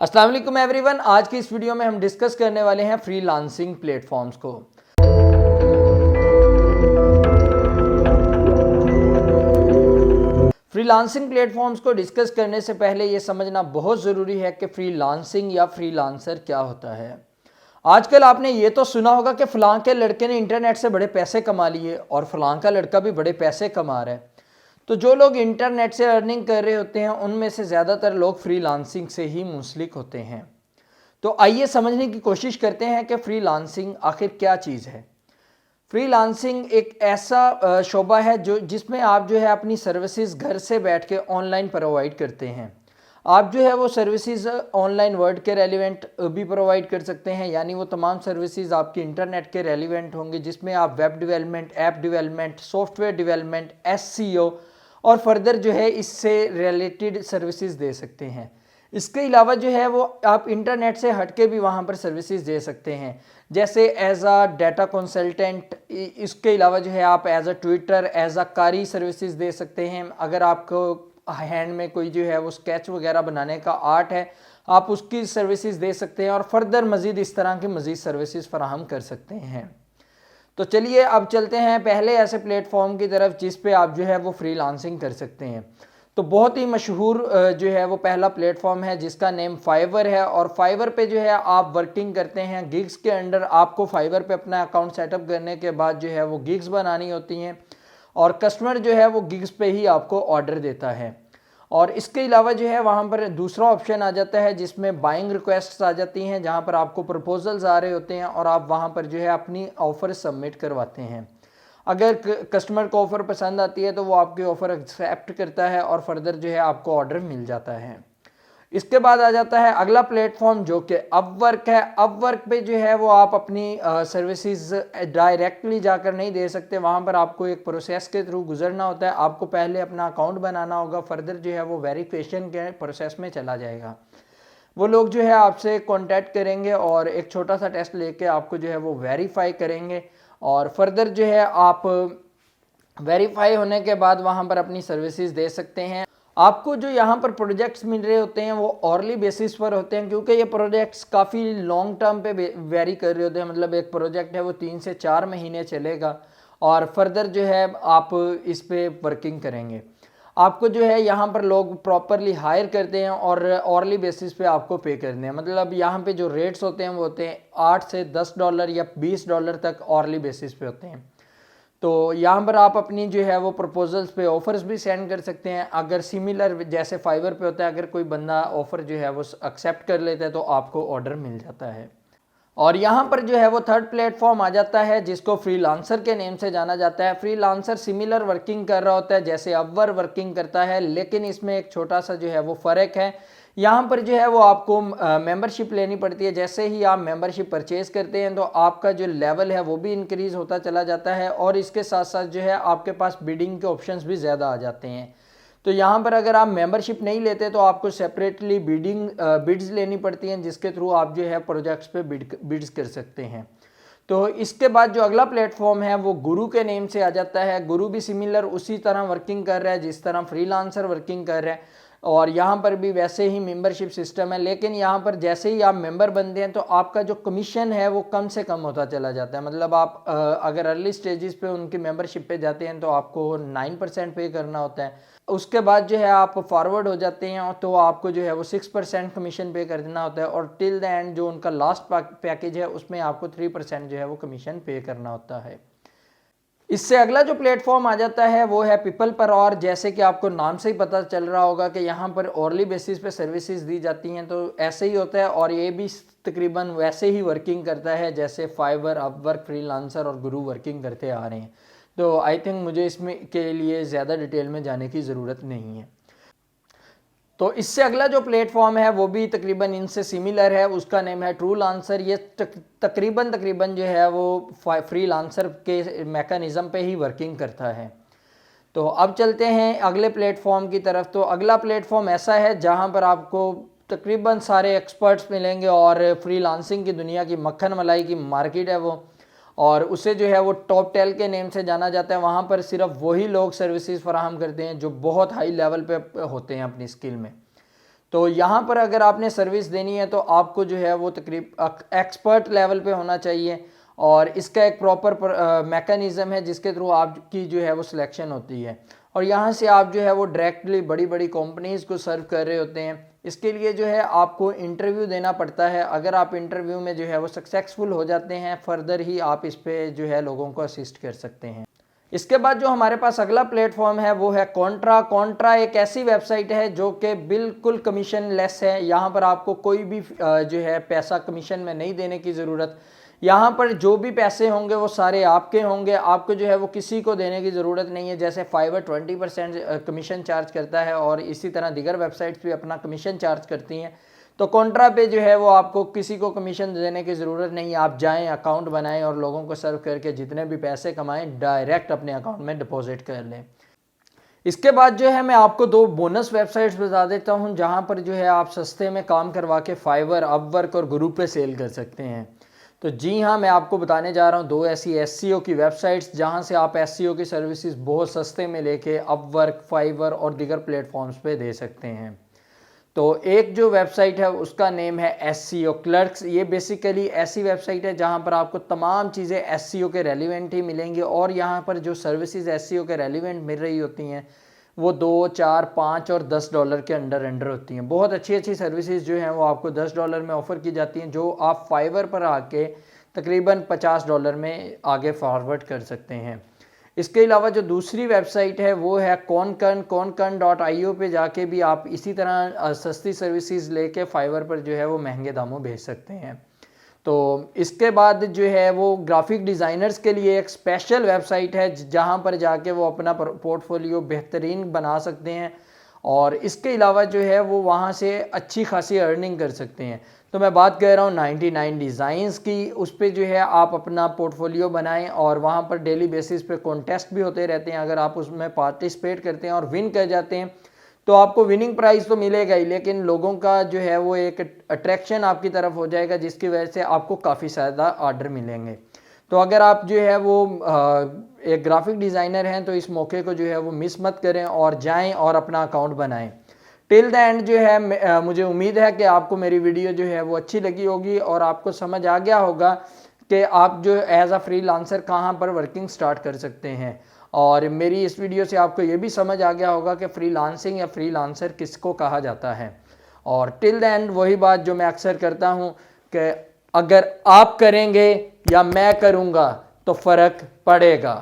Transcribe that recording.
अस्सलाम वालेकुम एवरीवन। आज की इस वीडियो में हम डिस्कस करने वाले हैं फ्रीलांसिंग प्लेटफॉर्म्स को। फ्रीलांसिंग प्लेटफॉर्म्स को डिस्कस करने से पहले ये समझना बहुत ज़रूरी है कि फ्रीलांसिंग या फ्रीलांसर क्या होता है। आजकल आपने ये तो सुना होगा कि फ़लाँ के लड़के ने इंटरनेट से बड़े पैसे कमा लिए और फ़लाँ का लड़का भी बड़े पैसे कमा रहा है। तो जो लोग इंटरनेट से अर्निंग कर रहे होते हैं उनमें से ज़्यादातर लोग फ्रीलांसिंग से ही मुंसलिक होते हैं। तो आइए समझने की कोशिश करते हैं कि फ्रीलांसिंग आखिर क्या चीज़ है। फ्रीलांसिंग एक ऐसा शोबा है जिसमें आप जो है अपनी सर्विसेज घर से बैठ के ऑनलाइन प्रोवाइड करते हैं। आप जो है वो सर्विसेज ऑनलाइन वर्ल्ड के रेलिवेंट भी प्रोवाइड कर सकते हैं, यानी वो तमाम सर्विसेज आपकी इंटरनेट के रेलिवेंट होंगे, जिसमें आप web development, app development, software development, SEO और फर्दर जो है इससे रिलेटेड सर्विसेज दे सकते हैं। इसके अलावा जो है वो आप इंटरनेट से हटके भी वहाँ पर सर्विसेज दे सकते हैं, जैसे एज अ डाटा कंसल्टेंट। इसके अलावा जो है आप as a Twitter, as a कारी सर्विसेज दे सकते हैं। अगर आपको हैंड में कोई जो है वो स्केच वगैरह बनाने का आर्ट है, आप उसकी सर्विसेज दे सकते हैं और फर्दर मज़ीद इस तरह की मज़ीद सर्विसेज फराहम कर सकते हैं। तो चलिए अब चलते हैं पहले ऐसे प्लेटफॉर्म की तरफ जिस पे आप जो है वो फ्रीलांसिंग कर सकते हैं। तो बहुत ही मशहूर जो है वो पहला प्लेटफॉर्म है जिसका नेम फाइवर है। और फाइवर पे जो है आप वर्किंग करते हैं गिग्स के अंडर। आपको फाइवर पे अपना अकाउंट सेटअप करने के बाद जो है वो गिग्स बनानी होती हैं और कस्टमर जो है वो गिग्स पे ही आपको ऑर्डर देता है। और इसके अलावा जो है वहाँ पर दूसरा ऑप्शन आ जाता है जिसमें बाइंग रिक्वेस्ट्स आ जाती हैं, जहाँ पर आपको प्रपोजल्स आ रहे होते हैं और आप वहाँ पर जो है अपनी ऑफ़र सबमिट करवाते हैं। अगर कस्टमर को ऑफ़र पसंद आती है तो वो आपकी ऑफ़र एक्सेप्ट करता है और फर्दर जो है आपको ऑर्डर मिल जाता है। इसके बाद आ जाता है अगला प्लेटफॉर्म जो कि अपवर्क है। अपवर्क पे जो है वो आप अपनी सर्विसेज डायरेक्टली जाकर नहीं दे सकते, वहाँ पर आपको एक प्रोसेस के थ्रू गुजरना होता है। आपको पहले अपना अकाउंट बनाना होगा, फर्दर जो है वो वेरिफिकेशन के प्रोसेस में चला जाएगा। वो लोग जो है आपसे कांटेक्ट करेंगे और एक छोटा सा टेस्ट लेके आपको जो है वो वेरीफाई करेंगे और फर्दर जो है आप वेरीफाई होने के बाद वहाँ पर अपनी सर्विसेज दे सकते हैं। आपको जो यहाँ पर प्रोजेक्ट्स मिल रहे होते हैं वो ऑरली बेसिस पर होते हैं, क्योंकि ये प्रोजेक्ट्स काफ़ी लॉन्ग टर्म पे वेरी कर रहे होते हैं। मतलब एक प्रोजेक्ट है वो 3 से 4 महीने चलेगा और फर्दर जो है आप इस पे वर्किंग करेंगे। आपको जो है यहाँ पर लोग प्रॉपरली हायर करते हैं और ऑरली बेसिस पे आपको पे करने हैं। मतलब यहाँ पे जो रेट्स होते हैं वो होते हैं $8 से $10 या $20 तक ऑरली बेसिस पे होते हैं। तो यहाँ पर आप अपनी जो है वो प्रपोजल्स पे ऑफ़र्स भी सेंड कर सकते हैं। अगर सिमिलर जैसे फाइवर पे होता है, अगर कोई बंदा ऑफ़र जो है वो एक्सेप्ट कर लेता है तो आपको ऑर्डर मिल जाता है। और यहाँ पर जो है वो थर्ड प्लेटफॉर्म आ जाता है जिसको फ्रीलांसर के नेम से जाना जाता है। फ्रीलांसर सिमिलर वर्किंग कर रहा होता है जैसे अपवर्क वर्किंग करता है, लेकिन इसमें एक छोटा सा जो है वो फ़र्क है। यहाँ पर जो है वो आपको मेंबरशिप लेनी पड़ती है। जैसे ही आप मेंबरशिप परचेज़ करते हैं तो आपका जो लेवल है वो भी इंक्रीज़ होता चला जाता है और इसके साथ साथ जो है आपके पास बिडिंग के ऑप्शंस भी ज़्यादा आ जाते हैं। तो यहाँ पर अगर आप मेंबरशिप नहीं लेते तो आपको सेपरेटली बिड्स लेनी पड़ती हैं, जिसके थ्रू आप जो है प्रोजेक्ट्स पे बिड्स कर सकते हैं। तो इसके बाद जो अगला प्लेटफॉर्म है वो गुरु के नेम से आ जाता है। गुरु भी सिमिलर उसी तरह वर्किंग कर रहा है जिस तरह फ्रीलांसर वर्किंग कर रहा है और यहाँ पर भी वैसे ही मेंबरशिप सिस्टम है, लेकिन यहाँ पर जैसे ही आप मेंबर बनते हैं तो आपका जो कमीशन है वो कम से कम होता चला जाता है। मतलब आप अगर अर्ली स्टेजेस पे उनकी मेंबरशिप पे जाते हैं तो आपको 9% पे करना होता है। उसके बाद जो है आप फॉरवर्ड हो जाते हैं तो आपको जो है वो 6% कमीशन पे करना होता है और टिल द एंड जो उनका लास्ट पैकेज है उसमें आपको 3% जो है वो कमीशन पे करना होता है। इससे अगला जो प्लेटफॉर्म आ जाता है वो है पीपल पर। और जैसे कि आपको नाम से ही पता चल रहा होगा कि यहाँ पर ऑरली बेसिस पे सर्विसेज दी जाती हैं, तो ऐसे ही होता है और ये भी तकरीबन वैसे ही वर्किंग करता है जैसे फाइवर, अपवर्क, फ्रीलांसर और गुरु वर्किंग करते आ रहे हैं। तो आई थिंक मुझे इसमें के लिए ज़्यादा डिटेल में जाने की ज़रूरत नहीं है। तो इससे अगला जो प्लेटफॉर्म है वो भी तकरीबन इनसे सिमिलर है, उसका नेम है ट्रूलांसर। ये तकरीबन जो है वो फ्रीलांसर के मैकेनिज़्म पे ही वर्किंग करता है। तो अब चलते हैं अगले प्लेटफॉर्म की तरफ। तो अगला प्लेटफॉर्म ऐसा है जहां पर आपको तकरीबन सारे एक्सपर्ट्स मिलेंगे और फ्रीलांसिंग की दुनिया की मक्खन मलाई की मार्केट है वो, और उसे जो है वो टॉप 10 के नेम से जाना जाता है। वहाँ पर सिर्फ वही लोग सर्विसेज फराहम करते हैं जो बहुत हाई लेवल पे होते हैं अपनी स्किल में। तो यहाँ पर अगर आपने सर्विस देनी है तो आपको जो है वो एक्सपर्ट लेवल पे होना चाहिए और इसका एक प्रॉपर मैकेनिज़्म है जिसके थ्रू आपकी जो है वो सिलेक्शन होती है और यहाँ से आप जो है वो डायरेक्टली बड़ी बड़ी कंपनीज़ को सर्व कर रहे होते हैं। इसके लिए जो है आपको इंटरव्यू देना पड़ता है। अगर आप इंटरव्यू में जो है वो सक्सेसफुल हो जाते हैं, फर्दर ही आप इस पे जो है लोगों को असिस्ट कर सकते हैं। इसके बाद जो हमारे पास अगला प्लेटफॉर्म है वो है कॉन्ट्रा। कॉन्ट्रा एक ऐसी वेबसाइट है जो कि बिल्कुल कमीशन लेस है। यहाँ पर आपको कोई भी जो है पैसा कमीशन में नहीं देने की ज़रूरत। यहाँ पर जो भी पैसे होंगे वो सारे आपके होंगे, आपको जो है वो किसी को देने की ज़रूरत नहीं है। जैसे फाइवर 20% कमीशन चार्ज करता है और इसी तरह दीगर वेबसाइट्स भी अपना कमीशन चार्ज करती हैं, तो कॉन्ट्रा पे जो है वो आपको किसी को कमीशन देने की ज़रूरत नहीं है। आप जाएं, अकाउंट बनाएं और लोगों को सर्व करके जितने भी पैसे कमाएं डायरेक्ट अपने अकाउंट में डिपॉजिट कर लें। इसके बाद जो है मैं आपको 2 बोनस वेबसाइट्स बता देता हूं जहां पर जो है आप सस्ते में काम करवा के फाइवर, अपवर्क और ग्रुप पे सेल कर सकते हैं। तो जी हाँ, मैं आपको बताने जा रहा हूँ 2 ऐसी एसईओ की वेबसाइट्स जहां से आप एसईओ की सर्विसेज बहुत सस्ते में लेके अपवर्क, फाइवर और दीगर प्लेटफॉर्म्स पे दे सकते हैं। तो एक जो वेबसाइट है उसका नेम है एसईओ क्लर्क्स। ये बेसिकली ऐसी वेबसाइट है जहां पर आपको तमाम चीज़ें एसईओ के रेलिवेंट ही मिलेंगी और यहाँ पर जो सर्विसेज एसईओ के रेलिवेंट मिल रही होती हैं वो 2, 4, 5 और $10 के अंडर होती हैं। बहुत अच्छी अच्छी सर्विसेज जो हैं वो आपको $10 में ऑफ़र की जाती हैं, जो आप फाइवर पर आके तकरीबन $50 में आगे फॉरवर्ड कर सकते हैं। इसके अलावा जो दूसरी वेबसाइट है वो है concurn.io पे जाके भी आप इसी तरह सस्ती सर्विसेज लेके फाइवर पर जो है वो महंगे दामों भेज सकते हैं। तो इसके बाद जो है वो ग्राफिक डिज़ाइनर्स के लिए एक स्पेशल वेबसाइट है जहां पर जाके वो अपना पोर्टफोलियो बेहतरीन बना सकते हैं और इसके अलावा जो है वो वहां से अच्छी खासी अर्निंग कर सकते हैं। तो मैं बात कर रहा हूँ 99 डिज़ाइंस की। उस पर जो है आप अपना पोर्टफोलियो बनाएं और वहाँ पर डेली बेसिस पे कॉन्टेस्ट भी होते रहते हैं। अगर आप उसमें पार्टिसिपेट करते हैं और विन कर जाते हैं तो आपको विनिंग प्राइज़ तो मिलेगा ही, लेकिन लोगों का जो है वो एक अट्रैक्शन आपकी तरफ हो जाएगा जिसकी वजह से आपको काफ़ी ज़्यादा ऑर्डर मिलेंगे। तो अगर आप जो है वो एक ग्राफिक डिज़ाइनर हैं तो इस मौके को जो है वो मिस मत करें और जाएं और अपना अकाउंट बनाएं। टिल द एंड जो है मुझे उम्मीद है कि आपको मेरी वीडियो जो है वो अच्छी लगी होगी और आपको समझ आ गया होगा कि आप जो एज अ फ्रीलांसर कहाँ पर वर्किंग स्टार्ट कर सकते हैं। और मेरी इस वीडियो से आपको ये भी समझ आ गया होगा कि फ्रीलांसिंग या फ्रीलांसर किसको कहा जाता है। और टिल द एंड वही बात जो मैं अक्सर करता हूँ कि अगर आप करेंगे या मैं करूँगा तो फ़र्क पड़ेगा।